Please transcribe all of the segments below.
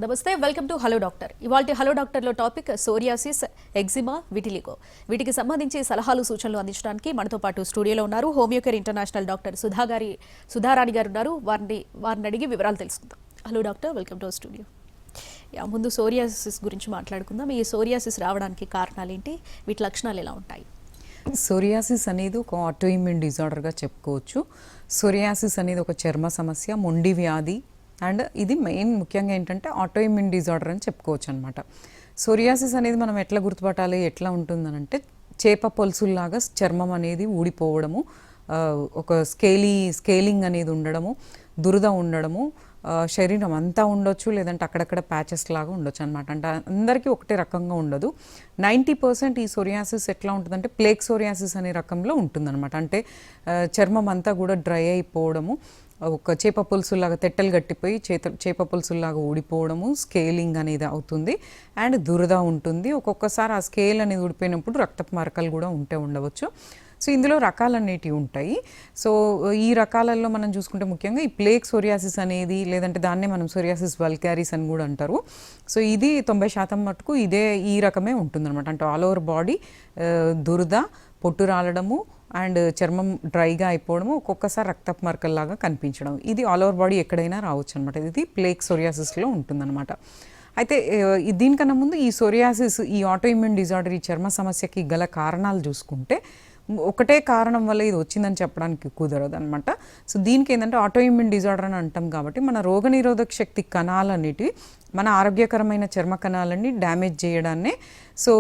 నమస్తే, welcome to hello doctor. ఇవాల్టి hello డాక్టర్లో టాపిక్ సోరియాసిస్, ఎగ్జిమా, విటిలిగో. వీటికి సంబంధించి సలహాలు సూచనలు అందించడానికి మనతో పాటు స్టూడియోలో ఉన్నారు హోమియోకేర్ ఇంటర్నేషనల్ డాక్టర్ సుధారాణి గారు ఉన్నారు. వారిని అడిగి వివరాలు తెలుసుకుందాం. Hello doctor, welcome to studio. ముందు సోరియాసిస్ గురించి మాట్లాడుకుందాం. ఈ సోరియాసిస్ రావడానికి కారణాలు ఏంటి, వీటి లక్షణాలు ఎలా ఉంటాయి? సోరియాసిస్ అనేది ఒక ఆటోఇమ్యూన్ డిజార్డర్గా చెప్పుకోవచ్చు. సోరియాసిస్ అనేది ఒక చర్మ సమస్య, మొండి వ్యాధి, అండ్ ఇది మెయిన్ ముఖ్యంగా ఏంటంటే ఆటోఇమ్యూన్ డిజార్డర్ అని చెప్పుకోవచ్చు అనమాట. సోరియాసిస్ అనేది మనం ఎట్లా గుర్తుపట్టాలి, ఎట్లా ఉంటుందనంటే చేప పొలుసుల్లాగా చర్మం అనేది ఊడిపోవడము, ఒక స్కేలింగ్ అనేది ఉండడము, దురద ఉండడము, శరీరం అంతా ఉండొచ్చు, లేదంటే అక్కడక్కడ ప్యాచెస్ లాగా ఉండొచ్చు అనమాట. అంటే అందరికీ ఒకటే రకంగా ఉండదు. 90% ఈ సోరియాసిస్ ఎట్లా ఉంటుందంటే ప్లేక్ సోరియాసిస్ అనే రకంలో ఉంటుందన్నమాట. అంటే చర్మం అంతా కూడా డ్రై అయిపోవడము, ఒక చేప పులుసులాగా తెట్టలు గట్టిపోయి చేప పులుసులాగా ఊడిపోవడము, స్కేలింగ్ అనేది అవుతుంది, అండ్ దురద ఉంటుంది. ఒక్కొక్కసారి ఆ స్కేల్ అనేది ఊడిపోయినప్పుడు రక్తపు మరకలు కూడా ఉండవచ్చు. సో ఇందులో రకాలన్నిటివి ఉంటాయి. సో ఈ రకాలలో మనం చూసుకుంటే ముఖ్యంగా ఈ ప్లేక్ సోరియాసిస్ అనేది, లేదంటే దాన్నే మనం సోరియాసిస్ వల్గారిస్ అని కూడా అంటారు. సో ఇది 90% మటుకు ఈ రకమే ఉంటుందన్నమాట. అంటే ఆల్ ఓవర్ బాడీ దురద, పొట్టు రాలడము, అండ్ చర్మం డ్రైగా అయిపోవడము, ఒక్కొక్కసారి రక్తపు మరకల్లాగా కనిపించడం, ఇది ఆల్ ఓవర్ బాడీ ఎక్కడైనా రావచ్చు అనమాట. ఇది ప్లేక్ సోరియాసిస్లో ఉంటుందన్నమాట. అయితే దీనికన్నా ముందు ఈ సోరియాసిస్, ఈ ఆటోఇమ్యూన్ డిజార్డర్, ఈ చర్మ సమస్యకి గల కారణాలు చూసుకుంటే ఒకటే కారణం వల్ల ఇది వచ్చిందని చెప్పడానికి కుదరదు అనమాట. సో దీనికి ఏంటంటే ఆటోఇమ్యూన్ డిజార్డర్ అని అంటాం కాబట్టి మన రోగనిరోధక శక్తి కణాలన్నిటివి మన ఆరోగ్యకరమైన చర్మ కణాలన్నీ డ్యామేజ్ చేయడాన్నే సో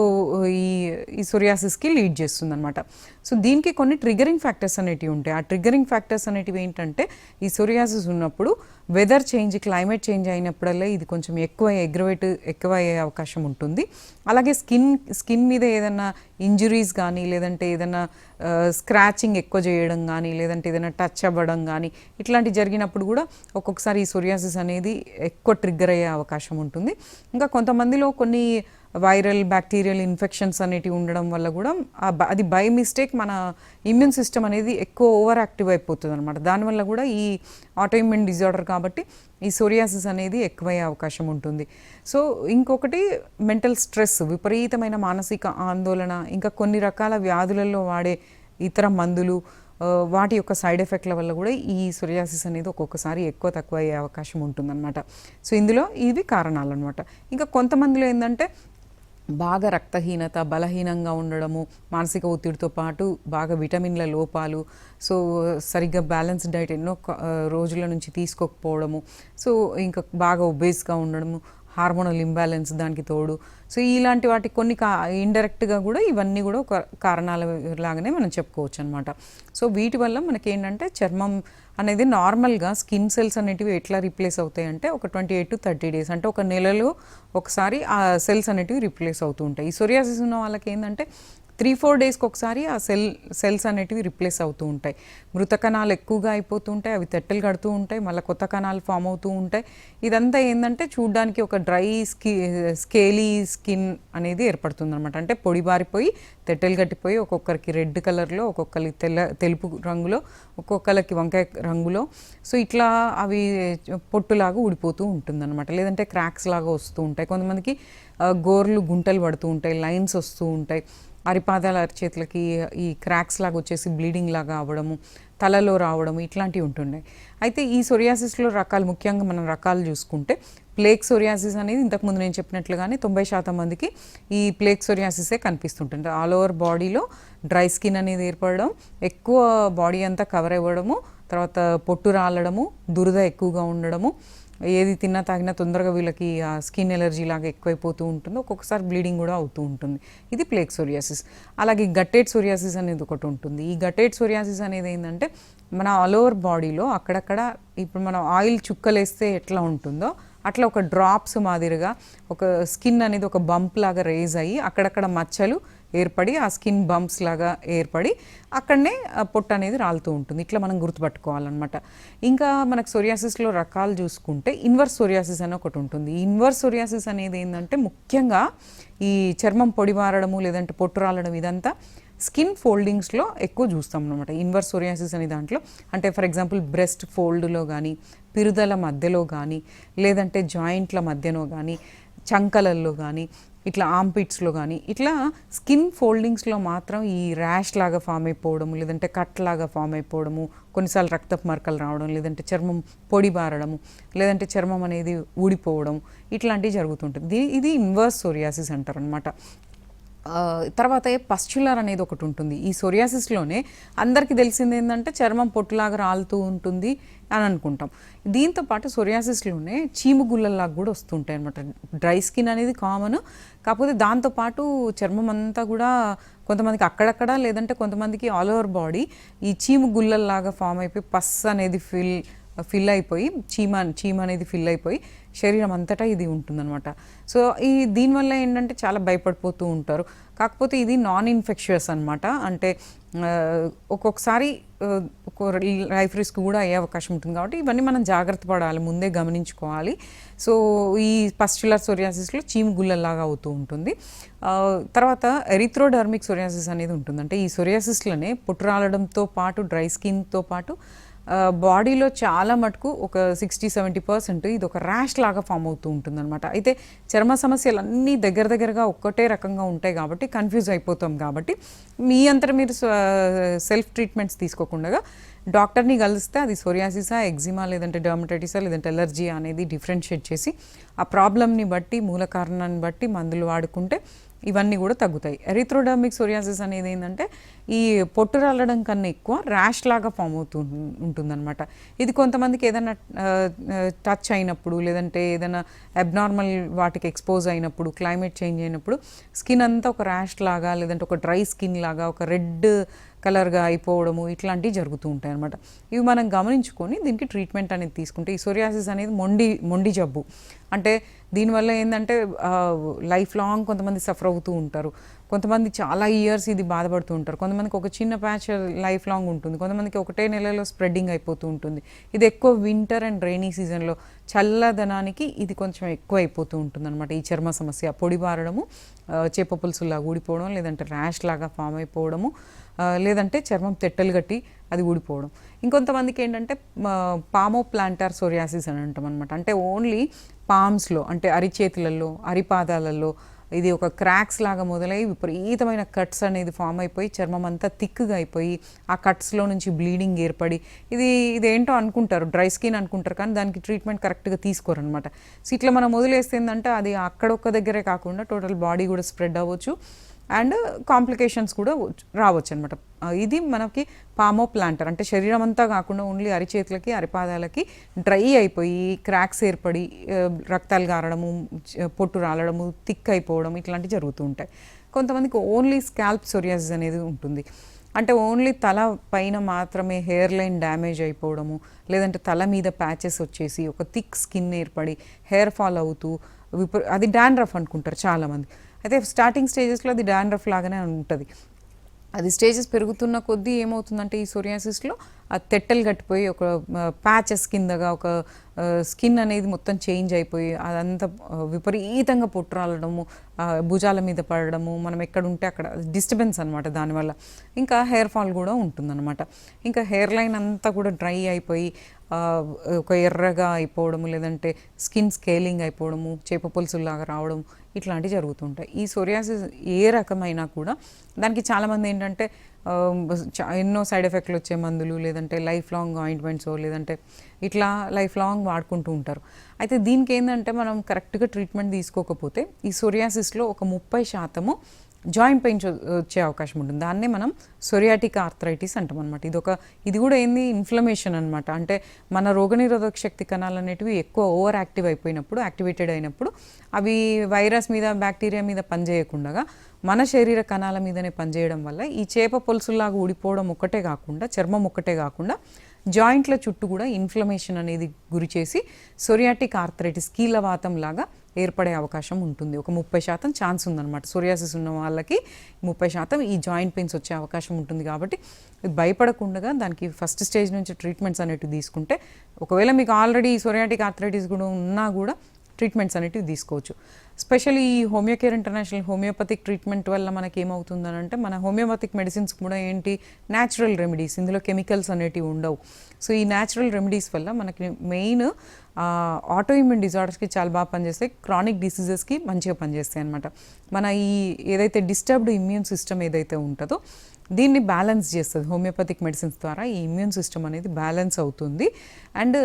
ఈ సోరియాసిస్కి లీడ్ చేస్తుంది అనమాట. సో దీనికి కొన్ని ట్రిగరింగ్ ఫ్యాక్టర్స్ అనేటివి ఉంటాయి. ఆ ట్రిగరింగ్ ఫ్యాక్టర్స్ అనేటివి ఏంటంటే ఈ సోరియాసిస్ ఉన్నప్పుడు వెదర్ చేంజ్, క్లైమేట్ చేంజ్ అయినప్పుడల్లా ఇది కొంచెం ఎక్కువ అయ్యే అవకాశం ఉంటుంది. అలాగే స్కిన్ మీద ఏదైనా ఇంజురీస్ కానీ, లేదంటే ఏదైనా స్క్రాచింగ్ ఎక్కువ చేయడం కానీ, లేదంటే ఏదైనా టచ్ అవ్వడం కానీ, ఇట్లాంటివి జరిగినప్పుడు కూడా ఒక్కొక్కసారి ఈ సోరియాసిస్ అనేది ఎక్కువ ట్రిగ్గర్ అయ్యే అవకాశం ఉంటుంది. ఇంకా కొంతమందిలో కొన్ని వైరల్, బ్యాక్టీరియల్ ఇన్ఫెక్షన్స్ అనేటివి ఉండడం వల్ల కూడా అది బై మిస్టేక్ మన ఇమ్యూన్ సిస్టమ్ అనేది ఎక్కువ ఓవర్ యాక్టివ్ అయిపోతుంది అనమాట. దానివల్ల కూడా ఈ ఆటోఇమ్యూన్ డిజార్డర్ కాబట్టి ఈ సోరియాసిస్ అనేది ఎక్కువయ్యే అవకాశం ఉంటుంది. సో ఇంకొకటి మెంటల్ స్ట్రెస్, విపరీతమైన మానసిక ఆందోళన, ఇంకా కొన్ని రకాల వ్యాధులలో వాడే ఇతర మందులు, వాటి యొక్క సైడ్ ఎఫెక్ట్ల వల్ల కూడా ఈ సోరియాసిస్ అనేది ఒక్కొక్కసారి ఎక్కువ తక్కువ అయ్యే అవకాశం ఉంటుందన్నమాట. సో ఇందులో ఇవి కారణాలు అనమాట. ఇంకా కొంతమందిలో ఏంటంటే బాగా రక్తహీనత, బలహీనంగా ఉండడము, మానసిక ఒత్తిడితో పాటు బాగా విటమిన్ల లోపాలు, సో సరిగ్గా బ్యాలెన్స్ డైట్ ఎన్నో రోజుల నుంచి తీసుకోకపోవడము, సో ఇంకా బాగా ఒబేస్గా ఉండడము, హార్మోనల్ ఇంబ్యాలెన్స్ దానికి తోడు, సో ఇలాంటి వాటి కొన్ని ఇండైరెక్ట్గా కూడా ఇవన్నీ కూడా ఒక కారణాల లాగానే మనం చెప్పుకోవచ్చు అనమాట. సో వీటి వల్ల మనకి ఏంటంటే చర్మం అనేది నార్మల్గా స్కిన్ సెల్స్ అనేటివి ఎట్లా రీప్లేస్ అవుతాయి అంటే ఒక 28 to 30 days, అంటే ఒక నెలలో ఒకసారి ఆ సెల్స్ అనేటివి రీప్లేస్ అవుతూ ఉంటాయి. ఈ సోరియాసిస్ ఉన్న వాళ్ళకి ఏంటంటే 3-4 daysకి ఒకసారి ఆ సెల్స్ అనేటివి రిప్లేస్ అవుతూ ఉంటాయి. మృత కణాలు ఎక్కువగా అయిపోతూ ఉంటాయి, అవి తెట్టలు కడుతూ ఉంటాయి, మళ్ళీ కొత్త కణాలు ఫామ్ అవుతూ ఉంటాయి. ఇదంతా ఏంటంటే చూడడానికి ఒక డ్రై స్కేలీ స్కిన్ అనేది ఏర్పడుతుంది అనమాట. అంటే పొడిబారిపోయి తెట్టలు కట్టిపోయి ఒక్కొక్కరికి రెడ్ కలర్లో, ఒక్కొక్కరికి తెలుపు రంగులో, ఒక్కొక్కరికి వంకాయ రంగులో, సో ఇట్లా అవి పొట్టులాగా ఊడిపోతూ ఉంటుంది అనమాట. లేదంటే క్రాక్స్ లాగా వస్తూ ఉంటాయి. కొంతమందికి గోర్లు గుంటలు పడుతూ ఉంటాయి, లైన్స్ వస్తూ ఉంటాయి, అరిపాదాల అరిచేతులకి ఈ క్రాక్స్ లాగా వచ్చేసి బ్లీడింగ్ లాగా అవ్వడము, తలలో రావడము, ఇట్లాంటివి ఉంటున్నాయి. అయితే ఈ సోరియాసిస్లో ముఖ్యంగా మనం రకాలు చూసుకుంటే ప్లేక్ సోరియాసిస్ అనేది ఇంతకుముందు నేను చెప్పినట్లుగానే 90% మందికి ఈ ప్లేక్ సోరియాసిసే కనిపిస్తుంటుంది. ఆల్ ఓవర్ బాడీలో డ్రై స్కిన్ అనేది ఏర్పడడం, ఎక్కువ బాడీ అంతా కవర్ అవ్వడము, తర్వాత పొట్టు రాలడము, దురద ఎక్కువగా ఉండడము, ఏది తిన్నా తాగినా తొందరగా వీళ్ళకి ఆ స్కిన్ ఎలర్జీ లాగా ఎక్కువైపోతూ ఉంటుంది, ఒక్కొక్కసారి బ్లీడింగ్ కూడా అవుతూ ఉంటుంది. ఇది ప్లేక్ సోరియాసిస్. అలాగే గట్టెడ్ సోరియాసిస్ అనేది ఒకటి ఉంటుంది. ఈ గట్టెడ్ సోరియాసిస్ అనేది ఏంటంటే మన ఆల్ ఓవర్ బాడీలో అక్కడక్కడ ఇప్పుడు మనం ఆయిల్ చుక్కలేస్తే ఎట్లా ఉంటుందో అట్లా ఒక డ్రాప్స్ మాదిరిగా ఒక స్కిన్ అనేది ఒక బంప్ లాగా రేజ్ అయ్యి అక్కడక్కడ మచ్చలు ఏర్పడి ఆ స్కిన్ బంప్స్ లాగా ఏర్పడి అక్కడనే పొట్టు అనేది రాలుతూ ఉంటుంది. ఇట్లా మనం గుర్తుపట్టుకోవాలన్నమాట. ఇంకా మనకు సోరియాసిస్లో రకాలు చూసుకుంటే ఇన్వర్స్ సోరియాసిస్ అని ఒకటి ఉంటుంది. ఈ ఇన్వర్స్ సోరియాసిస్ అనేది ఏంటంటే ముఖ్యంగా ఈ చర్మం పొడిబారడము, లేదంటే పొట్టు రాలడం, ఇదంతా స్కిన్ ఫోల్డింగ్స్లో ఎక్కువ చూస్తాం అనమాట ఇన్వర్స్ సోరియాసిస్ అనే దాంట్లో. అంటే ఫర్ ఎగ్జాంపుల్ బ్రెస్ట్ ఫోల్డ్లో కానీ, పిరుదల మధ్యలో కానీ, లేదంటే జాయింట్ల మధ్యలో కానీ, చంకలల్లో కానీ, ఇట్లా ఆంపిట్స్లో కానీ, ఇట్లా స్కిన్ ఫోల్డింగ్స్లో మాత్రం ఈ ర్యాష్ లాగా ఫామ్ అయిపోవడము, లేదంటే కట్ లాగా ఫామ్ అయిపోవడము, కొన్నిసార్లు రక్తపు మరకలు రావడం, లేదంటే చర్మం పొడి బారడము, లేదంటే చర్మం అనేది ఊడిపోవడం, ఇట్లాంటివి జరుగుతుంటుంది. ఇది ఇన్వర్స్ సోరియాసిస్ అంటారు అనమాట. తర్వాత పస్చులర్ అనేది ఒకటి ఉంటుంది. ఈ సోరియాసిస్లోనే అందరికీ తెలిసింది ఏంటంటే చర్మం పొట్టులాగా రాలుతూ ఉంటుంది అని అనుకుంటాం. దీంతో పాటు సోరియాసిస్లోనే చీముగుళ్ళలాగా కూడా వస్తుంటాయి అనమాట. డ్రై స్కిన్ అనేది కామన్, కాకపోతే దాంతోపాటు చర్మం అంతా కూడా కొంతమందికి అక్కడక్కడ, లేదంటే కొంతమందికి ఆల్ ఓవర్ బాడీ ఈ చీముగుళ్ళలాగా ఫామ్ అయిపోయి పస్ అనేది ఫిల్ అయిపోయి చీమ అనేది ఫిల్ అయిపోయి శరీరం అంతటా ఇది ఉంటుందన్నమాట. సో దీనివల్ల ఏంటంటే చాలా భయపడిపోతూ ఉంటారు. కాకపోతే ఇది నాన్ ఇన్ఫెక్షియస్ అనమాట. అంటే ఒక్కొక్కసారి లైఫ్ రిస్క్ కూడా అయ్యే అవకాశం ఉంటుంది. కాబట్టి ఇవన్నీ మనం జాగ్రత్త పడాలి, ముందే గమనించుకోవాలి. సో ఈ పస్చులర్ సోరియాసిస్లో చీము గుళ్ళలాగా అవుతూ ఉంటుంది. తర్వాత ఎరిథ్రోడర్మిక్ సోరియాసిస్ అనేది ఉంటుంది. అంటే ఈ సోరియాసిస్లోనే పుట్టు రాలడంతో పాటు డ్రై స్కిన్తో పాటు బాడీలో చాలా మటుకు ఒక 60-70% ఇది ఒక ర్యాష్ లాగా ఫామ్ అవుతూ ఉంటుంది అనమాట. అయితే చర్మ సమస్యలు అన్నీ దగ్గరగా ఒక్కటే రకంగా ఉంటాయి కాబట్టి కన్ఫ్యూజ్ అయిపోతాం. కాబట్టి మీ అంతటా మీరు సెల్ఫ్ ట్రీట్మెంట్స్ తీసుకోకుండా డాక్టర్ని కలిస్తే అది సోరియాసిసా, ఎగ్జిమా, లేదంటే డర్మటైటిసా, లేదంటే ఎలర్జీ అనేది డిఫరెన్షియేట్ చేసి ఆ ప్రాబ్లమ్ని బట్టి, మూల కారణాన్ని బట్టి మందులు వాడుకుంటే ఇవన్నీ కూడా తగ్గుతాయి. ఎరిథ్రోడర్మిక్ సోరియాసిస్ అనేది ఏంటంటే ఈ పొట్టు రాలడం కన్నా ఎక్కువ ర్యాష్ లాగా ఫామ్ అవుతూ ఉంటుందన్నమాట. ఇది కొంతమందికి ఏదైనా టచ్ అయినప్పుడు, లేదంటే ఏదైనా అబ్నార్మల్ వాటికి ఎక్స్పోజ్ అయినప్పుడు, క్లైమేట్ చేంజ్ అయినప్పుడు స్కిన్ అంతా ఒక ర్యాష్ లాగా, లేదంటే ఒక డ్రై స్కిన్ లాగా, ఒక రెడ్ కలర్గా అయిపోవడము, ఇట్లాంటివి జరుగుతూ ఉంటాయి అన్నమాట. ఇవి మనం గమనించుకొని దీనికి ట్రీట్మెంట్ అనేది తీసుకుంటే, ఈ సోరియాసిస్ అనేది మొండి జబ్బు. అంటే దీనివల్ల ఏంటంటే లైఫ్ లాంగ్ కొంతమంది సఫర్ అవుతూ ఉంటారు, కొంతమంది చాలా ఇయర్స్ ఇది బాధపడుతూ ఉంటారు, కొంతమందికి ఒక చిన్న ప్యాచ్ లైఫ్ లాంగ్ ఉంటుంది, కొంతమందికి ఒకటే నెలలో స్ప్రెడ్డింగ్ అయిపోతూ ఉంటుంది. ఇది ఎక్కువ వింటర్ అండ్ రైనీ సీజన్లో చల్లదనానికి ఇది కొంచెం ఎక్కువ అయిపోతూ ఉంటుంది అనమాట. ఈ చర్మ సమస్య పొడి బారడము, చేప పులుసులాగా ఊడిపోవడం, లేదంటే ర్యాష్ లాగా ఫామ్ అయిపోవడము, లేదంటే చర్మం తెట్టలు కట్టి అది ఊడిపోవడం. ఇంకొంతమందికి ఏంటంటే పామో ప్లాంటార్ సోరియాసిస్ అని అంటాం అనమాట. అంటే ఓన్లీ పామ్స్లో, అంటే అరిచేతులలో, అరిపాదాలలో ఇది ఒక క్రాక్స్ లాగా మొదలై విపరీతమైన కట్స్ అనేది ఫామ్ అయిపోయి చర్మం అంతా థిక్గా అయిపోయి ఆ కట్స్లో నుంచి బ్లీడింగ్ ఏర్పడి ఇదేంటో అనుకుంటారు, డ్రై స్కిన్ అనుకుంటారు, కానీ దానికి ట్రీట్మెంట్ కరెక్ట్గా తీసుకోరు అనమాట. సో ఇట్లా మనం వదిలేస్తే ఏంటంటే అది అక్కడొక్క దగ్గరే కాకుండా టోటల్ బాడీ కూడా స్ప్రెడ్ అవ్వచ్చు అండ్ కాంప్లికేషన్స్ కూడా రావచ్చు అనమాట. ఇది మనకి పామో ప్లాంటర్, అంటే శరీరం అంతా కాకుండా ఓన్లీ అరిచేతులకి, అరిపాదాలకి డ్రై అయిపోయి క్రాక్స్ ఏర్పడి రక్తాలు గారడము, పొట్టు రాలడము, థిక్ అయిపోవడం, ఇట్లాంటివి జరుగుతూ ఉంటాయి. కొంతమందికి ఓన్లీ స్కాల్ప్ సోరియాసిస్ అనేది ఉంటుంది. అంటే ఓన్లీ తల పైన మాత్రమే హెయిర్ లైన్ డ్యామేజ్ అయిపోవడము, లేదంటే తల మీద ప్యాచెస్ వచ్చేసి ఒక థిక్ స్కిన్ ఏర్పడి హెయిర్ ఫాల్ అవుతూ అది డాండ్రఫ్ అనుకుంటారు చాలామంది. అయితే స్టార్టింగ్ స్టేజెస్లో అది డాండ్రఫ్ లాగానే ఉంటుంది. అది స్టేజెస్ పెరుగుతున్న కొద్దీ ఏమవుతుందంటే ఈ సోరియాసిస్లో ఆ తెట్టలు కట్టిపోయి ఒక ప్యాచెస్ కిందగా ఒక స్కిన్ అనేది మొత్తం చేంజ్ అయిపోయి అదంతా విపరీతంగా పొట్టు రాలడము, భుజాల మీద పడడము, మనం ఎక్కడ ఉంటే అక్కడ డిస్టర్బెన్స్ అనమాట. దానివల్ల ఇంకా హెయిర్ ఫాల్ కూడా ఉంటుందన్నమాట. ఇంకా హెయిర్ లైన్ అంతా కూడా డ్రై అయిపోయి ఒక ఎర్రగా అయిపోవడము, లేదంటే స్కిన్ స్కేలింగ్ అయిపోవడము, చేప పులుసులాగా రావడం, ఇట్లాంటివి జరుగుతుంటాయి. ఈ సోరియాసిస్ ఏ రకమైనా కూడా దానికి చాలామంది ఏంటంటే ఎన్నో సైడ్ ఎఫెక్ట్లు వచ్చే మందులు, లేదంటే లైఫ్ లాంగ్ ఆయింట్మెంట్స్, లేదంటే ఇట్లా లైఫ్ లాంగ్ వాడుకుంటూ ఉంటారు. అయితే దీనికి ఏంటంటే మనం కరెక్ట్గా ట్రీట్మెంట్ తీసుకోకపోతే ఈ సోరియాసిస్లో ఒక 30% జాయింట్ పెయిన్స్ వచ్చే అవకాశం ఉంటుంది. దాన్నే మనం సోరియాటిక్ ఆర్థరైటిస్ అంటాం అనమాట. ఇది కూడా ఏంది, ఇన్ఫ్లమేషన్ అనమాట. అంటే మన రోగనిరోధక శక్తి కణాలు అనేటివి ఎక్కువ ఓవర్ యాక్టివేటెడ్ అయినప్పుడు అవి వైరస్ మీద, బ్యాక్టీరియా మీద పనిచేయకుండా మన శరీర కణాల మీదనే పనిచేయడం వల్ల ఈ చేప పొలుసులాగా ఊడిపోవడం ఒక్కటే కాకుండా, చర్మం ఒక్కటే కాకుండా జాయింట్ల చుట్టూ కూడా ఇన్ఫ్లమేషన్ అనేది గురి చేసి సోరియాటిక్ ఆర్థరైటిస్, కీళ్ళవాతం లాగా ఏర్పడే అవకాశం ఉంటుంది. ఒక 30% ఛాన్స్ ఉందన్నమాట. సోరియాసిస్ ఉన్న వాళ్ళకి 30% ఈ జాయింట్ పెయిన్స్ వచ్చే అవకాశం ఉంటుంది. కాబట్టి భయపడకుండా దానికి ఫస్ట్ స్టేజ్ నుంచి ట్రీట్మెంట్స్ అనేవి తీసుకుంటే, ఒకవేళ మీకు ఆల్రెడీ సోరియాటిక్ ఆర్థరైటిస్ కూడా ఉన్నా కూడా ట్రీట్మెంట్స్ అనేటివి తీసుకోవచ్చు. స్పెషల్లీ ఈ హోమియోకేర్ ఇంటర్నేషనల్ హోమియోపతిక్ ట్రీట్మెంట్ వల్ల మనకి ఏమవుతుందని అంటే మన హోమియోపతిక్ మెడిసిన్స్ కూడా ఏంటి న్యాచురల్ రెమెడీస్, ఇందులో కెమికల్స్ అనేటివి ఉండవు. సో ఈ న్యాచురల్ రెమెడీస్ వల్ల మనకి మెయిన్ ఆటోఇమ్యూన్ డిజార్డర్స్కి చాలా బాగా పనిచేస్తాయి, క్రానిక్ డిసీజెస్కి మంచిగా పనిచేస్తాయి అనమాట. మన ఈ ఏదైతే డిస్టర్బ్డ్ ఇమ్యూన్ సిస్టమ్ ఏదైతే ఉంటుందో దీన్ని బ్యాలెన్స్ చేస్తుంది హోమియోపతిక్ మెడిసిన్స్ ద్వారా. ఈ ఇమ్యూన్ సిస్టమ్ అనేది బ్యాలెన్స్ అవుతుంది అండ్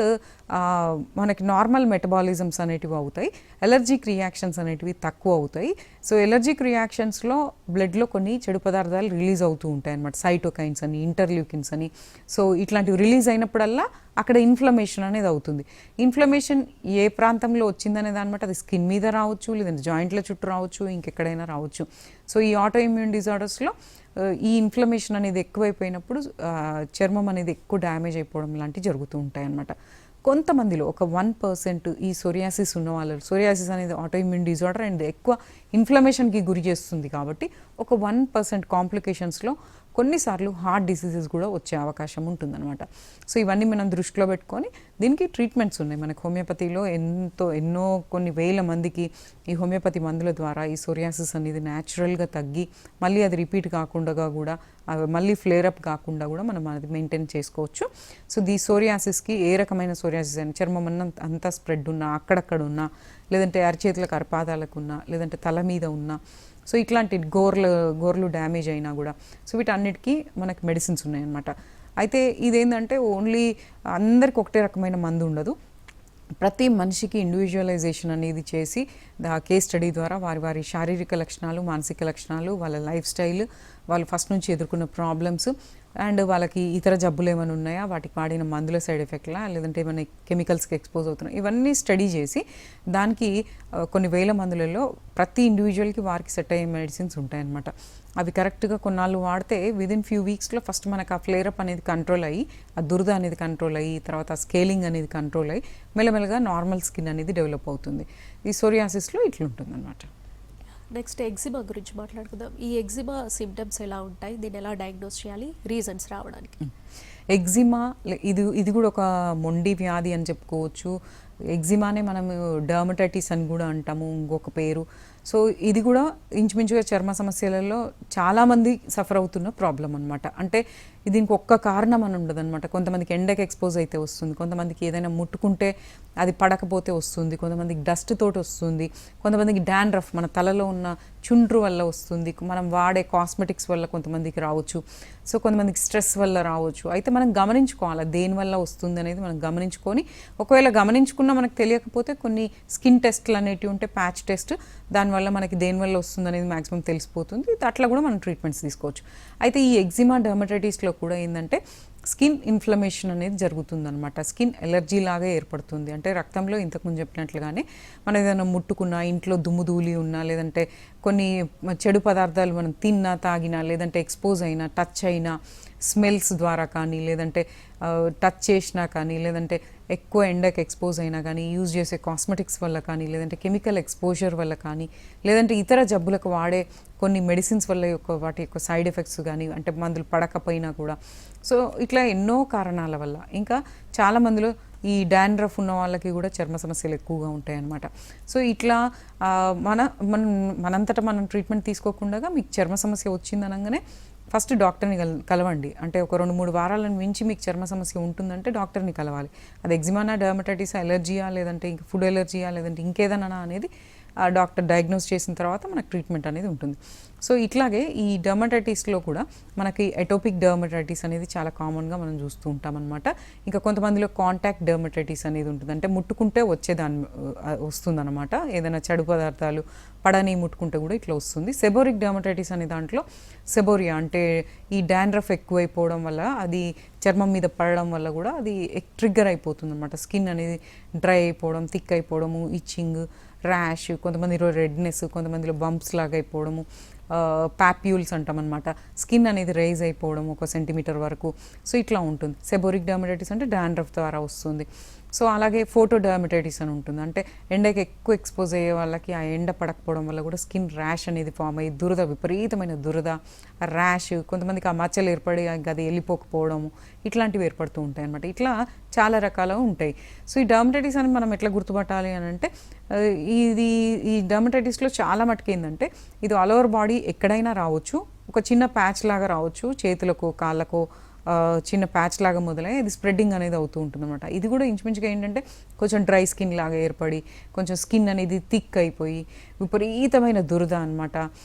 మనకి నార్మల్ మెటబాలిజమ్స్ అనేటివి అవుతాయి, ఎలర్జిక్ రియాక్షన్స్ అనేటివి తక్కువ అవుతాయి. సో ఎలర్జిక్ రియాక్షన్స్లో బ్లడ్లో కొన్ని చెడు పదార్థాలు రిలీజ్ అవుతూ ఉంటాయి అన్నమాట, సైటోకైన్స్ అని, ఇంటర్ల్యూకిన్స్ అని. సో ఇట్లాంటివి రిలీజ్ అయినప్పుడల్లా అక్కడ ఇన్ఫ్లమేషన్ అనేది అవుతుంది. ఇన్ఫ్లమేషన్ ఏ ప్రాంతంలో వచ్చిందనే దాన్ని బట్టి అది స్కిన్ మీద రావచ్చు, లేదంటే జాయింట్ల చుట్టూ రావచ్చు, ఇంకెక్కడైనా రావచ్చు. సో ఈ ఆటో ఇమ్యూన్ డిజార్డర్స్లో ఈ ఇన్ఫ్లమేషన్ అనేది ఎక్కువైపోయినప్పుడు చర్మం అనేది ఎక్కువ డ్యామేజ్ అయిపోవడం లాంటివి జరుగుతూ ఉంటాయి అన్నమాట. కొంతమందిలో ఒక 1% ఈ సోరియాసిస్ ఉన్న వాళ్ళు, సోరియాసిస్ అనేది ఆటో ఇమ్యూన్ డిజార్డర్ అండ్ ఎక్కువ ఇన్ఫ్లమేషన్కి గురి చేస్తుంది కాబట్టి ఒక 1% కాంప్లికేషన్స్లో కొన్నిసార్లు హార్ట్ డిసీజెస్ కూడా వచ్చే అవకాశం ఉంటుందన్నమాట. సో ఇవన్నీ మనం దృష్టిలో పెట్టుకొని దీనికి ట్రీట్మెంట్స్ ఉన్నాయి మనకు హోమియోపతిలో. ఎన్నో కొన్ని వేల మందికి ఈ హోమియోపతి మందుల ద్వారా ఈ సోరియాసిస్ అనేది న్యాచురల్గా తగ్గి మళ్ళీ అది రిపీట్ కాకుండా కూడా మళ్ళీ ఫ్లేరప్ కాకుండా కూడా మనం అది మెయింటైన్ చేసుకోవచ్చు. సో ఈ సోరియాసిస్కి ఏ రకమైన సోరియాసిస్ అయినా చర్మం అంతా స్ప్రెడ్ ఉన్నా, అక్కడక్కడ ఉన్నా, లేదంటే అరచేతులకు అరపాదాలకు ఉన్నా, లేదంటే తల మీద ఉన్నా, సో ఇట్లాంటి గోర్లు డ్యామేజ్ అయినా కూడా, సో వీటన్నిటికీ మనకి మెడిసిన్స్ ఉన్నాయన్నమాట. అయితే ఇదేంటంటే ఓన్లీ అందరికి ఒకటే రకమైన మందు ఉండదు, ప్రతి మనిషికి ఇండివిజువలైజేషన్ అనేది చేసి కేస్ స్టడీ ద్వారా వారి శారీరక లక్షణాలు, మానసిక లక్షణాలు, వాళ్ళ లైఫ్ స్టైల్, వాళ్ళు ఫస్ట్ నుంచి ఎదుర్కొన్న ప్రాబ్లమ్స్ అండ్ వాళ్ళకి ఇతర జబ్బులు ఏమైనా ఉన్నాయా, వాటికి వాడిన మందుల సైడ్ ఎఫెక్ట్లా, లేదంటే ఏమైనా కెమికల్స్కి ఎక్స్పోజ్ అవుతున్నాయి, ఇవన్నీ స్టడీ చేసి దానికి కొన్ని వేల మందులలో ప్రతి ఇండివిజువల్కి వారికి సెట్ అయ్యే మెడిసిన్స్ ఉంటాయన్నమాట. అవి కరెక్ట్గా కొన్నాళ్ళు వాడితే విదిన్ ఫ్యూ వీక్స్లో ఫస్ట్ మనకు ఆ ఫ్లేరప్ అనేది కంట్రోల్ అయ్యి, ఆ దురద అనేది కంట్రోల్ అయ్యి, తర్వాత స్కేలింగ్ అనేది కంట్రోల్ అయ్యి మెల్లమెల్లగా నార్మల్ స్కిన్ అనేది డెవలప్ అవుతుంది. ఈ సోరియాసిస్లో ఇట్లుంటుంది అనమాట. నెక్స్ట్ ఎగ్జిమా గురించి మాట్లాడుకుందాం. ఈ ఎగ్జిమా సిమ్టమ్స్ ఎలా ఉంటాయి, దీన్ని ఎలా డయాగ్నోస్ చేయాలి, రీజన్స్ రావడానికి? ఎగ్జిమా ఇది కూడా ఒక మొండి వ్యాధి అని చెప్పుకోవచ్చు. ఎగ్జిమానే మనం డర్మటైటిస్ అని కూడా అంటాము, ఇంకొక పేరు. సో ఇది కూడా ఇంచుమించుగా చర్మ సమస్యలలో చాలామంది సఫర్ అవుతున్న ప్రాబ్లం అనమాట. అంటే దీనికి ఒక్క కారణం అని ఉండదు అనమాట. కొంతమందికి ఎండకి ఎక్స్పోజ్ అయితే వస్తుంది, కొంతమందికి ఏదైనా ముట్టుకుంటే అది పడకపోతే వస్తుంది, కొంతమందికి డస్ట్ తోటి వస్తుంది, కొంతమందికి డాండ్రఫ్ మన తలలో ఉన్న చుండ్రు వల్ల వస్తుంది, మనం వాడే కాస్మెటిక్స్ వల్ల కొంతమందికి రావచ్చు, సో కొంతమందికి స్ట్రెస్ వల్ల రావచ్చు. అయితే మనం గమనించుకోవాలి దేనివల్ల వస్తుంది అనేది మనం గమనించుకొని, ఒకవేళ గమనించుకున్నా మనకు తెలియకపోతే కొన్ని స్కిన్ టెస్ట్లు అనేటివి ఉంటే, ప్యాచ్ టెస్ట్, దానివల్ల మనకి దేనివల్ల వస్తుంది అనేది మ్యాక్సిమం తెలిసిపోతుంది. అట్లా కూడా మనం ట్రీట్మెంట్స్ తీసుకోవచ్చు. అయితే ఈ ఎగ్జిమా డర్మటైటిస్లో కూడా ఏంటంటే స్కిన్ ఇన్ఫ్లమేషన్ అనేది జరుగుతుందన్నమాట. స్కిన్ ఎలర్జీ లాగా ఏర్పడుతుంది. అంటే రక్తంలో ఇంతకుముందు చెప్పినట్లుగానే మనం ఏదైనా ముట్టుకున్నా, ఇంట్లో దుమ్ము ధూళి ఉన్నా, లేదంటే కొన్ని చెడు పదార్థాలు మనం తిన్నా, తాగినా, లేదంటే ఎక్స్పోజ్ అయినా, టచ్ అయినా, స్మెల్స్ ద్వారా కానీ, లేదంటే టచ్ చేసినా కానీ, లేదంటే ఎక్కువ ఎండకి ఎక్స్పోజ్ అయినా కానీ, యూజ్ చేసే కాస్మెటిక్స్ వల్ల కానీ, లేదంటే కెమికల్ ఎక్స్పోజర్ వల్ల కానీ, లేదంటే ఇతర జబ్బులకు వాడే కొన్ని మెడిసిన్స్ వల్ల వాటి యొక్క సైడ్ ఎఫెక్ట్స్ కానీ, అంటే మందులు పడకపోయినా కూడా, సో ఇట్లా ఎన్నో కారణాల వల్ల. ఇంకా చాలామందిలో ఈ డాండ్రఫ్ ఉన్న వాళ్ళకి కూడా చర్మ సమస్యలు ఎక్కువగా ఉంటాయి అన్నమాట. సో ఇట్లా మనంతటా మనం ట్రీట్మెంట్ తీసుకోకుండా మీకు చర్మ సమస్య వచ్చిందనగానే ఫస్ట్ డాక్టర్ని కలవండి. అంటే ఒక 2-3 వారాలను మించి మీకు చర్మ సమస్య ఉంటుందంటే డాక్టర్ని కలవాలి. అది ఎగ్జిమానా, డర్మటైటిస్, ఎలర్జీయా, లేదంటే ఇంక ఫుడ్ ఎలర్జీయా, లేదంటే ఇంకేదన్నా అనేది ఆ డాక్టర్ డయాగ్నోస్ చేసిన తర్వాత మనకు ట్రీట్మెంట్ అనేది ఉంటుంది. సో ఇట్లాగే ఈ డర్మటైటిస్లో కూడా మనకి ఎటోపిక్ డర్మటైటిస్ అనేది చాలా కామన్గా మనం చూస్తూ ఉంటాం అనమాట. ఇంకా కొంతమందిలో కాంటాక్ట్ డర్మటైటిస్ అనేది ఉంటుంది, అంటే ముట్టుకుంటే వస్తుందన్నమాట. ఏదైనా చెడు పదార్థాలు పడని ముట్టుకుంటే కూడా ఇట్లా వస్తుంది. సెబోరిక్ డర్మటైటిస్ అనే దాంట్లో సెబోరియా అంటే ఈ డాండ్రఫ్ ఎక్కువైపోవడం వల్ల, అది చర్మం మీద పడడం వల్ల కూడా అది ట్రిగ్గర్ అయిపోతుంది అనమాట. స్కిన్ అనేది డ్రై అయిపోవడం, థిక్ అయిపోవడము, ఇచ్చింగ్, ర్యాష్, కొంతమందిలో రెడ్నెస్, కొంతమందిలో బంప్స్ లాగా అయిపోవడము, ప్యాప్యూల్స్ అంటామన్నమాట. స్కిన్ అనేది రైజ్ అయిపోవడం 1 సెంటీమీటర్ వరకు. సో ఇట్లా ఉంటుంది. సెబోరిక్ డర్మటైటిస్ అంటే డాండ్రఫ్ ద్వారా వస్తుంది. సో అలాగే ఫోటో డర్మటైటిస్ అని ఉంటుంది, అంటే ఎండకి ఎక్కువ ఎక్స్పోజ్ అయ్యే వాళ్ళకి ఆ ఎండ పడకపోవడం వల్ల కూడా స్కిన్ ర్యాష్ అనేది ఫామ్ అయ్యి దురద, విపరీతమైన దురద, ర్యాష్, కొంతమందికి ఆ మచ్చలు ఏర్పడి అది వెళ్ళిపోకపోవడము ఇట్లాంటివి ఏర్పడుతూ ఉంటాయి అనమాట. ఇట్లా చాలా రకాలు ఉంటాయి. సో ఈ డర్మటైటిస్ అని మనం ఎట్లా గుర్తుపట్టాలి అని అంటే ఈ డర్మటైటిస్లో చాలా మటుకు ఏంటంటే ఇది ఆల్ ఓవర్ బాడీ ఎక్కడైనా రావచ్చు, ఒక చిన్న ప్యాచ్ లాగా రావచ్చు, చేతులకు కాళ్ళకు చిన్న ప్యాచ్ లాగా మొదలై ఇది స్ప్రెడ్డింగ్ అనేది అవుతూ ఉంటుంది అనమాట. ఇది కూడా ఇంచుమించుగా ఏంటంటే కొంచెం డ్రై స్కిన్ లాగా ఏర్పడి కొంచెం స్కిన్ అనేది థిక్ అయిపోయి విపరీతమైన దురద అనమాట.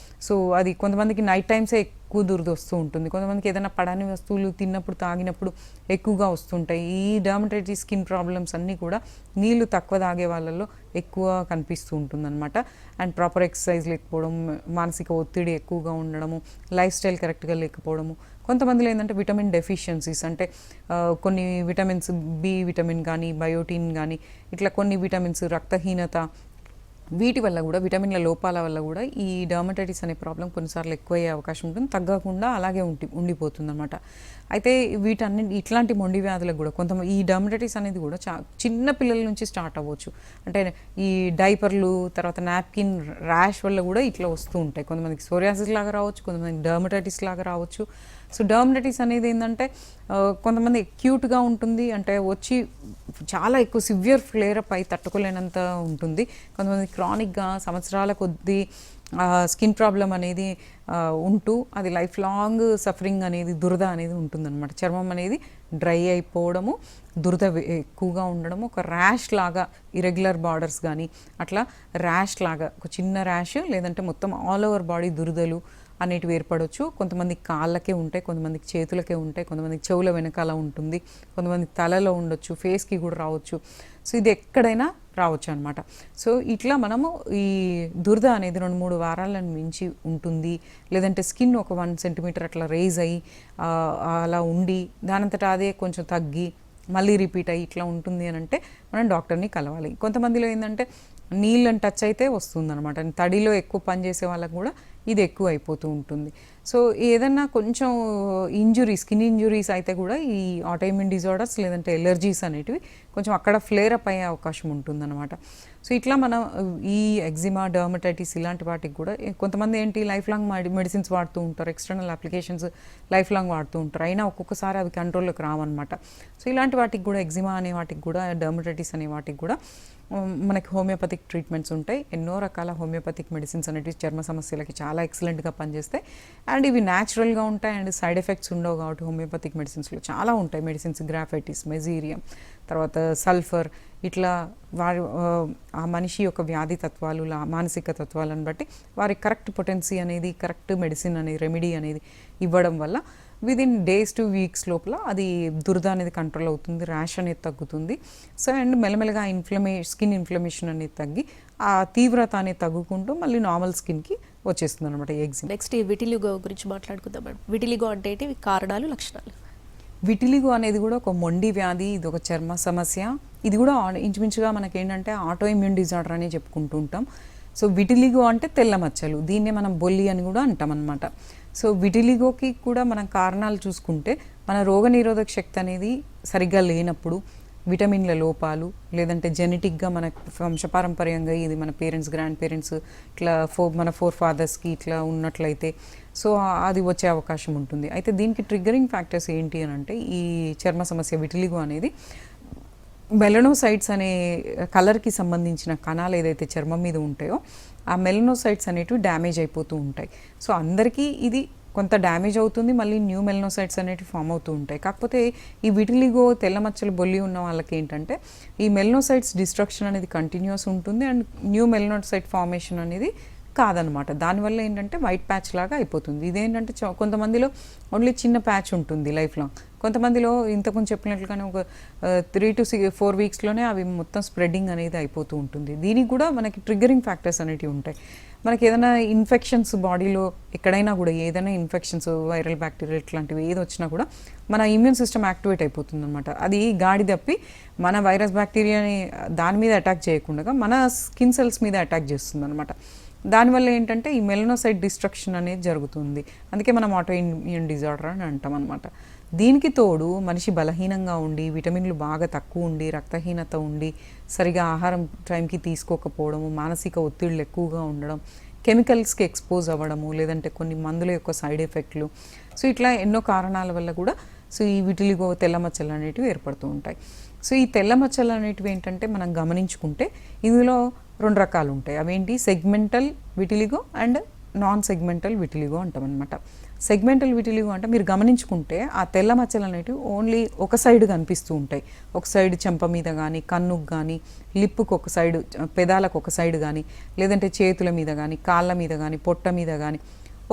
సో అది కొంతమందికి నైట్ టైమ్సే ఎక్కువ దురద వస్తూ ఉంటుంది, కొంతమందికి ఏదైనా పడని వస్తువులు తిన్నప్పుడు తాగినప్పుడు ఎక్కువగా వస్తుంటాయి. ఈ డర్మటైటిస్ స్కిన్ ప్రాబ్లమ్స్ అన్నీ కూడా నీళ్లు తక్కువ తాగే వాళ్ళల్లో ఎక్కువ కనిపిస్తూ ఉంటుందన్నమాట. అండ్ ప్రాపర్ ఎక్సర్సైజ్ లేకపోవడం, మానసిక ఒత్తిడి ఎక్కువగా ఉండడము, లైఫ్ స్టైల్ కరెక్ట్గా లేకపోవడము, కొంతమందిలో ఏంటంటే విటమిన్ డెఫిషియన్సీస్, అంటే కొన్ని విటమిన్స్, బి విటమిన్ కానీ బయోటిన్ కానీ ఇట్లా కొన్ని విటమిన్స్, రక్తహీనత, వీటి వల్ల కూడా విటమిన్ల లోపాల వల్ల కూడా ఈ డర్మటైటిస్ అనే ప్రాబ్లం కొన్నిసార్లు ఎక్కువ అయ్యే అవకాశం ఉంటుంది, తగ్గకుండా అలాగే ఉండిపోతుంది అనమాట. అయితే ఇట్లాంటి మొండి వ్యాధులకు కూడా ఈ డర్మటైటిస్ అనేది కూడా చిన్న పిల్లల నుంచి స్టార్ట్ అవ్వచ్చు. అంటే ఈ డైపర్లు, తర్వాత నాప్కిన్ ర్యాష్ వల్ల కూడా ఇట్లా వస్తూ ఉంటాయి. కొంతమందికి సోరియాసిస్ లాగా రావచ్చు, కొంతమందికి డర్మటైటిస్ లాగా రావచ్చు. సో డర్మటైటిస్ అనేది ఏంటంటే కొంతమంది అక్యూట్గా ఉంటుంది, అంటే వచ్చి చాలా ఎక్కువ సివియర్ ఫ్లేరప్ అయి తట్టుకోలేనంత ఉంటుంది. కొంతమంది క్రానిక్గా సంవత్సరాల కొద్దీ స్కిన్ ప్రాబ్లం అనేది ఉంటూ అది లైఫ్ లాంగ్ సఫరింగ్ అనేది, దురద అనేది ఉంటుందన్నమాట. చర్మం అనేది డ్రై అయిపోవడము, దురద ఎక్కువగా ఉండడము, ఒక ర్యాష్ లాగా ఇరెగ్యులర్ బార్డర్స్ కానీ అట్లా ర్యాష్ లాగా ఒక చిన్న ర్యాష్, లేదంటే మొత్తం ఆల్ ఓవర్ బాడీ దురదలు అనేటివి ఏర్పడవచ్చు. కొంతమందికి కాళ్ళకే ఉంటాయి, కొంతమందికి చేతులకే ఉంటాయి, కొంతమందికి చెవుల వెనకాల ఉంటుంది, కొంతమందికి తలలో ఉండొచ్చు, ఫేస్కి కూడా రావచ్చు. సో ఇది ఎక్కడైనా రావచ్చు అనమాట. సో ఇట్లా మనము ఈ దురద అనేది 2-3 వారాలను మించి ఉంటుంది, లేదంటే స్కిన్ ఒక 1 సెంటీమీటర్ అట్లా రేజ్ అయ్యి అలా ఉండి దానంతటా అదే కొంచెం తగ్గి మళ్ళీ రిపీట్ అయ్యి ఇట్లా ఉంటుంది అని అంటే మనం డాక్టర్ని కలవాలి. కొంతమందిలో ఏంటంటే నీళ్ళని టచ్ అయితే వస్తుందన్నమాట, తడిలో ఎక్కువ పనిచేసే వాళ్ళకు కూడా ఇది ఎక్కువ అయిపోతూ ఉంటుంది. సో ఏదన్నా కొంచెం స్కిన్ ఇంజురీస్ అయితే కూడా ఈ ఆటోఇమ్యూన్ డిజార్డర్స్ లేదంటే ఎలర్జీస్ అనేటివి కొంచెం అక్కడ ఫ్లేర్ అప్ అయ్యే అవకాశం ఉంటుందన్నమాట. సో ఇట్లా మనం ఈ ఎగ్జిమా, డర్మటైటిస్ ఇలాంటి వాటికి కూడా కొంతమంది ఏంటి లైఫ్ లాంగ్ మెడిసిన్స్ వాడుతూ ఉంటారు, ఎక్స్టర్నల్ అప్లికేషన్స్ లైఫ్ లాంగ్ వాడుతూ ఉంటారు, అయినా ఒక్కొక్కసారి అవి కంట్రోల్లోకి రావన్నమాట. సో ఇలాంటి వాటికి కూడా, ఎగ్జిమా అనే వాటికి కూడా, డర్మటైటిస్ అనే వాటికి కూడా మనకి హోమియోపతిక్ ట్రీట్మెంట్స్ ఉంటాయి. ఎన్నో రకాల హోమియోపతిక్ మెడిసిన్స్ అనేవి చర్మ సమస్యలకి చాలా ఎక్సలెంట్గా పనిచేస్తాయి. అండ్ ఇవి న్యాచురల్గా ఉంటాయి అండ్ సైడ్ ఎఫెక్ట్స్ ఉండవు కాబట్టి హోమియోపతిక్ మెడిసిన్స్లో చాలా ఉంటాయి మెడిసిన్స్. గ్రాఫైటిస్, మెజీరియం, తర్వాత సల్ఫర్, ఇట్లా వారి ఆ మనిషి యొక్క వ్యాధి తత్వాలు, మానసిక తత్వాలను బట్టి వారి కరెక్ట్ పొటెన్సీ అనేది, కరెక్ట్ మెడిసిన్ అనేది, రెమెడీ అనేది ఇవ్వడం వల్ల విదిన్ డేస్ టు వీక్స్ లోపల అది దురద అనేది కంట్రోల్ అవుతుంది, ర్యాష్ అనేది తగ్గుతుంది. సో అండ్ మెల్లమెల్లగా స్కిన్ ఇన్ఫ్లమేషన్ అనేది తగ్గి ఆ తీవ్రత అనేది తగ్గుకుంటూ మళ్ళీ నార్మల్ స్కిన్కి వచ్చేస్తుంది అనమాట ఎగ్జిమా. నెక్స్ట్ ఈ విటిలిగో గురించి మాట్లాడుకుందాం మేడం. విటిలిగో అంటే ఏంటి, కారణాలు, లక్షణాలు? విటిలిగో అనేది కూడా ఒక మొండి వ్యాధి, ఇది ఒక చర్మ సమస్య. ఇది కూడా ఇంచుమించుగా మనకేంటంటే ఆటోఇమ్యూన్ డిజార్డర్ అని చెప్పుకుంటూ ఉంటాం. సో విటిలిగో అంటే తెల్ల మచ్చలు, దీన్నే మనం బొల్లి అని కూడా అంటాం అనమాట. సో విటిలిగోకి కూడా మనం కారణాలు చూసుకుంటే మన రోగనిరోధక శక్తి అనేది సరిగ్గా లేనప్పుడు, విటమిన్ల లోపాలు, లేదంటే జెనెటిక్గా మన వంశపారంపర్యంగా ఇది మన పేరెంట్స్, గ్రాండ్ పేరెంట్స్ ఇట్లా మన ఫాదర్స్కి ఇట్లా ఉన్నట్లయితే సో అది వచ్చే అవకాశం ఉంటుంది. అయితే దీనికి ట్రిగ్గరింగ్ ఫ్యాక్టర్స్ ఏంటి అని అంటే ఈ చర్మ సమస్య విటిలిగో అనేది మెలనోసైట్స్ అనే కలర్కి సంబంధించిన కణాలు ఏదైతే చర్మం మీద ఉంటాయో ఆ మెలనోసైట్స్ అనేటివి డ్యామేజ్ అయిపోతూ ఉంటాయి. సో అందరికీ ఇది కొంత డ్యామేజ్ అవుతుంది, మళ్ళీ న్యూ మెలనోసైట్స్ అనేటివి ఫామ్ అవుతూ ఉంటాయి. కాకపోతే ఈ విటిలిగో, తెల్ల మచ్చలు, బొల్లి ఉన్న వాళ్ళకి ఏంటంటే ఈ మెలనోసైట్స్ డిస్ట్రక్షన్ అనేది కంటిన్యూస్ ఉంటుంది అండ్ న్యూ మెలనోసైట్ ఫార్మేషన్ అనేది కాదనమాట. దానివల్ల ఏంటంటే వైట్ ప్యాచ్ లాగా అయిపోతుంది. ఇదేంటంటే కొంతమందిలో ఓన్లీ చిన్న ప్యాచ్ ఉంటుంది లైఫ్ లాంగ్, కొంతమందిలో ఇంతకుముందు చెప్పినట్లుగానే ఒక 3 to 4 వీక్స్లోనే అవి మొత్తం స్ప్రెడ్డింగ్ అనేది అయిపోతూ ఉంటుంది. దీనికి కూడా మనకి ట్రిగ్గరింగ్ ఫ్యాక్టర్స్ అనేటివి ఉంటాయి. మనకి ఏదైనా ఇన్ఫెక్షన్స్ బాడీలో ఎక్కడైనా కూడా ఏదైనా ఇన్ఫెక్షన్స్, వైరల్ బ్యాక్టీరియా ఇట్లాంటివి ఏది వచ్చినా కూడా మన ఇమ్యూన్ సిస్టమ్ యాక్టివేట్ అయిపోతుంది అనమాట. అది గాడి తప్పి మన వైరస్ బ్యాక్టీరియాని దాని మీద అటాక్ చేయకుండా మన స్కిన్ సెల్స్ మీద అటాక్ చేస్తుంది అనమాట. దానివల్ల ఏంటంటే ఈ మెలనోసైట్ డిస్ట్రక్షన్ అనేది జరుగుతుంది. అందుకే మనం ఆటోఇమ్యూన్ డిజార్డర్ అని అంటాం అనమాట. దీనికి తోడు మనిషి బలహీనంగా ఉండి విటమిన్లు బాగా తక్కువ ఉండి రక్తహీనత ఉండి సరిగా ఆహారం టైంకి తీసుకోకపోవడము, మానసిక ఒత్తిళ్ళు ఎక్కువగా ఉండడం, కెమికల్స్కి ఎక్స్పోజ్ అవ్వడము, లేదంటే కొన్ని మందుల యొక్క సైడ్ ఎఫెక్ట్లు, సో ఇట్లా ఎన్నో కారణాల వల్ల కూడా సో ఈ విటిలిగో తెల్ల మచ్చలు అనేటివి ఏర్పడుతూ ఉంటాయి. సో ఈ తెల్ల మచ్చలు అనేటివి ఏంటంటే మనం గమనించుకుంటే ఇందులో 2 రకాలు ఉంటాయి. అవేంటి, segmental vitiligo and non segmental vitiligo అంటాం అనమాట. సెగ్మెంటల్ విటిలిగో అంటే మీరు గమనించుకుంటే ఆ తెల్ల మచ్చలు అనేటివి ఓన్లీ ఒక సైడ్ కనిపిస్తూ ఉంటాయి. ఒక సైడ్ చెంప మీద కానీ, కన్నుకు కానీ, లిప్పుకు ఒక సైడ్, పెదాలకు ఒక సైడ్ కానీ, లేదంటే చేతుల మీద కానీ, కాళ్ళ మీద కానీ, పొట్ట మీద కానీ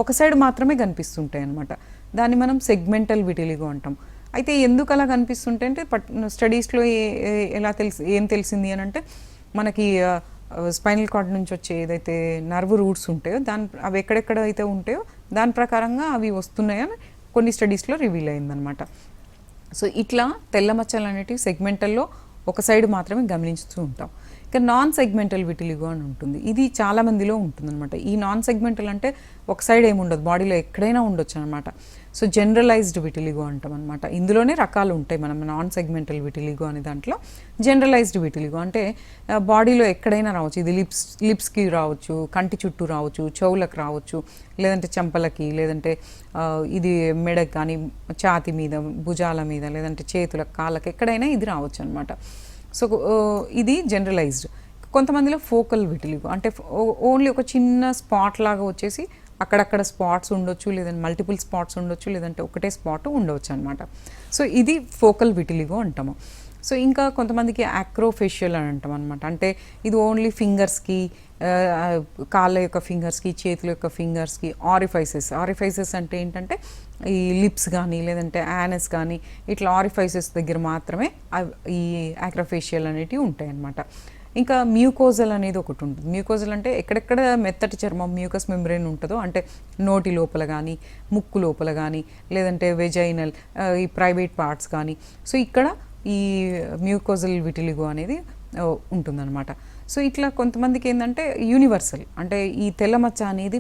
ఒక సైడ్ మాత్రమే కనిపిస్తుంటాయి అనమాట. దాన్ని మనం సెగ్మెంటల్ విటిలిగో అంటాం. అయితే ఎందుకు అలా కనిపిస్తుంటే అంటే స్టడీస్లో ఏం తెలిసింది అని అంటే మనకి స్పైనల్ కార్డ్ నుంచి వచ్చే ఏదైతే నర్వ్ రూట్స్ ఉంటాయో అవి ఎక్కడెక్కడైతే ఉంటాయో దాని ప్రకారంగా అవి వస్తున్నాయని కొన్ని స్టడీస్లో రివీల్ అయిందనమాట. సో ఇట్లా తెల్ల మచ్చలు అనేటివి సెగ్మెంటల్లో ఒక సైడ్ మాత్రమే గమనిస్తూ ఉంటాం. ఇక నాన్ సెగ్మెంటల్ విటిలిగో అని ఉంటుంది. ఇది చాలా మందిలో ఉంటుందన్నమాట. ఈ నాన్ సెగ్మెంటల్ అంటే ఒక సైడ్ ఏముండదు, బాడీలో ఎక్కడైనా ఉండొచ్చు అనమాట. సో జనరలైజ్డ్ విటిలిగో అంటాం అనమాట. ఇందులోనే రకాలు ఉంటాయి. మనం నాన్ సెగ్మెంటల్ విటిలిగో అనే దాంట్లో జనరలైజ్డ్ విటిలిగో అంటే బాడీలో ఎక్కడైనా రావచ్చు. ఇది లిప్స్కి రావచ్చు, కంటి చుట్టూ రావచ్చు, చెవులకు రావచ్చు, లేదంటే చెంపలకి, లేదంటే ఇది మెడకి కానీ, ఛాతి మీద, భుజాల మీద, లేదంటే చేతులకు, కాళ్ళకి ఎక్కడైనా ఇది రావచ్చు అనమాట. సో ఇది జనరలైజ్డ్. కొంతమందిలో ఫోకల్ విటిలిగో అంటే ఓన్లీ ఒక చిన్న స్పాట్ లాగా వచ్చేసి అక్కడక్కడ స్పాట్స్ ఉండొచ్చు, లేదంటే మల్టిపుల్ స్పాట్స్ ఉండొచ్చు, లేదంటే ఒకటే స్పాట్ ఉండవచ్చు అనమాట. సో ఇది ఫోకల్ విటిలిగో అంటాము. సో ఇంకా కొంతమందికి యాక్రోఫేషియల్ అని అంటాం అనమాట. అంటే ఇది ఓన్లీ కాళ్ళ యొక్క ఫింగర్స్కి, చేతుల యొక్క ఫింగర్స్కి, ఆరిఫైసెస్ అంటే ఏంటంటే ఈ లిప్స్ కానీ, లేదంటే యానస్ కానీ, ఇట్లా ఆరిఫైసెస్ దగ్గర మాత్రమే ఈ యాక్రోఫేషియల్ అనేటివి ఉంటాయి అన్నమాట. ఇంకా మ్యూకోజల్ అనేది ఒకటి ఉంటుంది. మ్యూకోజల్ అంటే ఎక్కడెక్కడ మెత్తటి చర్మం, మ్యూకస్ మెంబ్రేన్ ఉంటుందో, అంటే నోటి లోపల కానీ, ముక్కు లోపల కానీ, లేదంటే వెజైనల్ ఈ ప్రైవేట్ పార్ట్స్ కానీ, సో ఇక్కడ ఈ మ్యూకోజల్ విటిలిగో అనేది ఉంటుందన్నమాట. సో ఇట్లా కొంతమందికి ఏంటంటే యూనివర్సల్, అంటే ఈ తెల్ల మచ్చ అనేది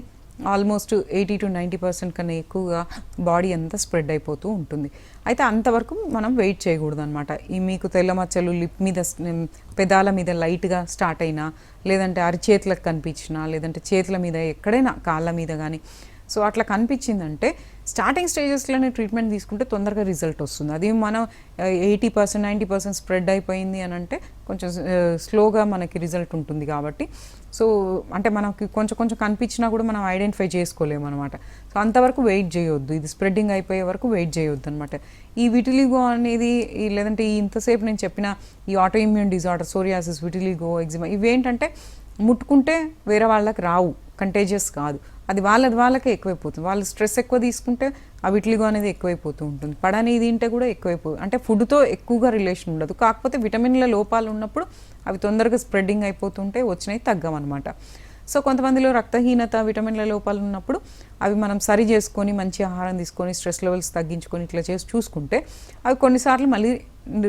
ఆల్మోస్ట్ 80 to 90% కన్నా ఎక్కువగా బాడీ అంతా స్ప్రెడ్ అయిపోతూ ఉంటుంది. అయితే అంతవరకు మనం వెయిట్ చేయకూడదు అనమాట. ఈ మీకు తెల్ల మచ్చలు లిప్ మీద, పెదాల మీద లైట్గా స్టార్ట్ అయినా, లేదంటే అరిచేతులకు కనిపించినా, లేదంటే చేతుల మీద, ఎక్కడైనా కాళ్ళ మీద కానీ, సో అట్లా కనిపించిందంటే స్టార్టింగ్ స్టేజెస్లోనే ట్రీట్మెంట్ తీసుకుంటే తొందరగా రిజల్ట్ వస్తుంది. అది మనం 80% 90% స్ప్రెడ్ అయిపోయింది అని అంటే కొంచెం స్లోగా మనకి రిజల్ట్ ఉంటుంది. కాబట్టి సో అంటే మనకి కొంచెం కొంచెం కనిపించినా కూడా మనం ఐడెంటిఫై చేసుకోలేము అనమాట. సో అంతవరకు వెయిట్ చేయొద్దు, ఇది స్ప్రెడ్డింగ్ అయిపోయే వరకు వెయిట్ చేయొద్దు అనమాట. ఈ విటిలిగో అనేది, లేదంటే ఇంతసేపు నేను చెప్పిన ఈ auto immune disorder, psoriasis, vitiligo, eczema, ఇవేంటంటే ముట్టుకుంటే వేరే వాళ్ళకి రావు, కంటేజియస్ కాదు. అది వాళ్ళకే ఎక్కువైపోతుంది. వాళ్ళు స్ట్రెస్ ఎక్కువ తీసుకుంటే ఆ విటిలిగో అనేది ఎక్కువైపోతూ ఉంటుంది. పడని తింటే కూడా ఎక్కువైపోతుంది. అంటే ఫుడ్తో ఎక్కువగా రిలేషన్ ఉండదు, కాకపోతే విటమిన్ల లోపాలు ఉన్నప్పుడు అవి తొందరగా స్ప్రెడ్డింగ్ అయిపోతుంటే వచ్చినవి తగ్గమన్నమాట. సో కొంతమందిలో రక్తహీనత, విటమిన్ల లోపాలు ఉన్నప్పుడు అవి మనం సరి చేసుకొని మంచి ఆహారం తీసుకొని స్ట్రెస్ లెవెల్స్ తగ్గించుకొని ఇట్లా చేసి చూసుకుంటే అవి కొన్నిసార్లు మళ్ళీ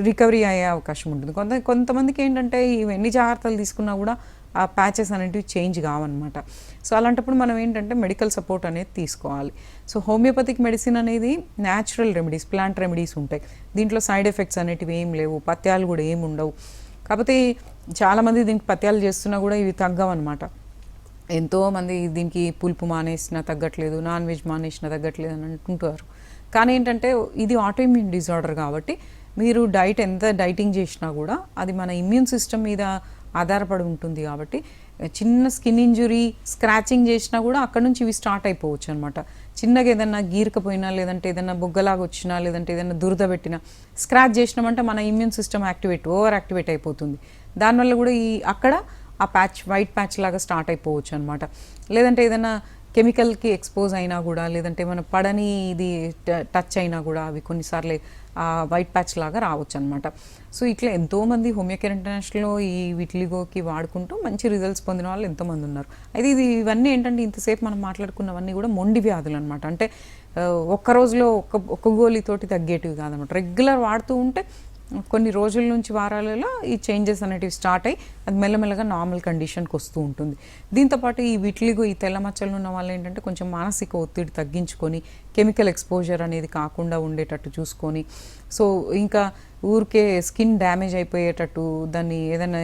రికవరీ అయ్యే అవకాశం ఉంటుంది. కొంతమందికి ఏంటంటే ఇవన్నీ జాగ్రత్తలు తీసుకున్నా కూడా ఆ ప్యాచెస్ అనేటివి చేంజ్ కావన్నమాట. సో అలాంటప్పుడు మనం ఏంటంటే మెడికల్ సపోర్ట్ అనేది తీసుకోవాలి. సో హోమియోపతిక్ మెడిసిన్ అనేది న్యాచురల్ రెమెడీస్, ప్లాంట్ రెమెడీస్ ఉంటాయి. దీంట్లో సైడ్ ఎఫెక్ట్స్ అనేటివి ఏం లేవు, పథ్యాలు కూడా ఏమి ఉండవు. కాకపోతే చాలామంది దీనికి పథ్యాలు చేస్తున్నా కూడా ఇవి తగ్గవన్నమాట. ఎంతోమంది దీనికి పులుపు మానేసినా తగ్గట్లేదు, నాన్ వెజ్ మానేసినా తగ్గట్లేదు అని అంటుంటారు. కానీ ఏంటంటే ఇది ఆటోఇమ్యూన్ డిజార్డర్ కాబట్టి మీరు ఎంత డైటింగ్ చేసినా కూడా అది మన ఇమ్యూన్ సిస్టమ్ మీద ఆధారపడి ఉంటుంది. కాబట్టి చిన్న స్కిన్ ఇంజురీ, స్క్రాచింగ్ చేసినా కూడా అక్కడ నుంచి ఇవి స్టార్ట్ అయిపోవచ్చు అనమాట. చిన్నగా ఏదన్నా గీరకపోయినా, లేదంటే ఏదైనా బొగ్గలాగా వచ్చినా, లేదంటే ఏదైనా దురద పెట్టినా, స్క్రాచ్ చేసినామంటే మన ఇమ్యూన్ సిస్టమ్ ఓవర్ యాక్టివేట్ అయిపోతుంది. దానివల్ల కూడా అక్కడ ఆ వైట్ ప్యాచ్ లాగా స్టార్ట్ అయిపోవచ్చు అనమాట. లేదంటే ఏదైనా కెమికల్కి ఎక్స్పోజ్ అయినా కూడా, లేదంటే మన పడని ఇది టచ్ అయినా కూడా అవి కొన్నిసార్లు ఆ వైట్ ప్యాచ్ లాగా రావచ్చు అనమాట. సో ఇట్లా ఎంతోమంది హోమియోకేర్ ఇంటర్నేషనల్లో ఈ విటిలిగోకి వాడుకుంటూ మంచి రిజల్ట్స్ పొందిన వాళ్ళు ఎంతోమంది ఉన్నారు. అయితే ఇవన్నీ ఏంటంటే ఇంతసేపు మనం మాట్లాడుకున్నవన్నీ కూడా మొండి వ్యాధులు అనమాట. అంటే ఒక్క రోజులో ఒక్క గోళీతోటి తగ్గేటివి కాదనమాట. రెగ్యులర్ వాడుతూ ఉంటే కొన్ని రోజుల నుంచి వారాలలో ఈ చేంజెస్ అనేటివి స్టార్ట్ అయ్యి అది మెల్లమెల్లగా నార్మల్ కండిషన్కి వస్తూ ఉంటుంది. దీంతోపాటు ఈ విటిలిగో, ఈ తెల్ల మచ్చలు ఉన్న వాళ్ళు ఏంటంటే కొంచెం మానసిక ఒత్తిడి తగ్గించుకొని కెమికల్ ఎక్స్పోజర్ అనేది కాకుండా ఉండేటట్టు చూసుకొని, సో ఇంకా ఊరికే స్కిన్ డ్యామేజ్ అయిపోయేటట్టు దాన్ని ఏదైనా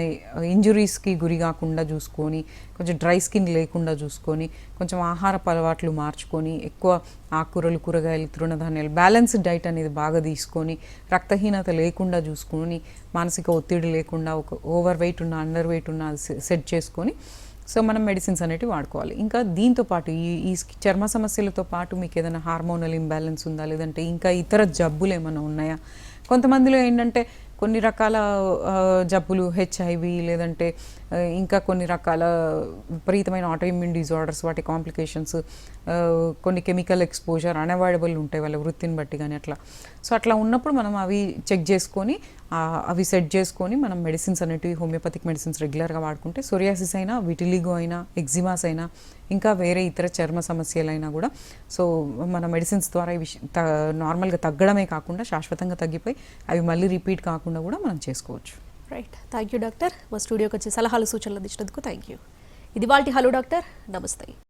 ఇంజురీస్కి గురి కాకుండా చూసుకొని, కొంచెం డ్రై స్కిన్ లేకుండా చూసుకొని, కొంచెం ఆహారపు అలవాట్లు మార్చుకొని, ఎక్కువ ఆకుకూరలు, కూరగాయలు, తృణధాన్యాలు, బ్యాలెన్స్డ్ డైట్ అనేది బాగా తీసుకొని, రక్తహీనత లేకుండా చూసుకొని, మానసిక ఒత్తిడి లేకుండా, ఒక ఓవర్ వెయిట్ ఉన్న, అండర్ వెయిట్ ఉన్న సెట్ చేసుకొని, సో మనం మెడిసిన్స్ అనేటివి వాడుకోవాలి. ఇంకా దీంతో పాటు ఈ చర్మ సమస్యలతో పాటు మీకు ఏదైనా హార్మోనల్ ఇంబ్యాలెన్స్ ఉందా, లేదంటే ఇంకా ఇతర జబ్బులు ఏమైనా ఉన్నాయా? కొంతమందిలో ఏంటంటే కొన్ని రకాల జబ్బులు, హెచ్ఐవి, లేదంటే ఇంకా కొన్ని రకాల విపరీతమైన ఆటోఇమ్యూన్ డిజార్డర్స్, వాటి కాంప్లికేషన్స్, కొన్ని కెమికల్ ఎక్స్పోజర్ అన్అవాయిడబుల్ ఉంటాయి వాళ్ళ వృత్తిని బట్టి కానీ అట్లా. సో అట్లా ఉన్నప్పుడు మనం అవి చెక్ చేసుకొని, అవి సెట్ చేసుకొని మనం మెడిసిన్స్ అనేటివి, హోమియోపతిక్ మెడిసిన్స్ రెగ్యులర్గా వాడుకుంటే సోరియాసిస్ అయినా, విటిలిగో అయినా, ఎగ్జిమాస్ అయినా, ఇంకా వేరే ఇతర చర్మ సమస్యలైనా కూడా సో మన మెడిసిన్స్ ద్వారా ఇవి నార్మల్గా తగ్గడమే కాకుండా శాశ్వతంగా తగ్గిపోయి అవి మళ్ళీ రిపీట్ కాకుండా కూడా మనం చేసుకోవచ్చు. Right, thank you doctor. మా స్టూడియోకి వచ్చి సలహాలు సూచనలు అందించినందుకు థ్యాంక్ యూ. ఇది వాళ్ళ హలో డాక్టర్. నమస్తే.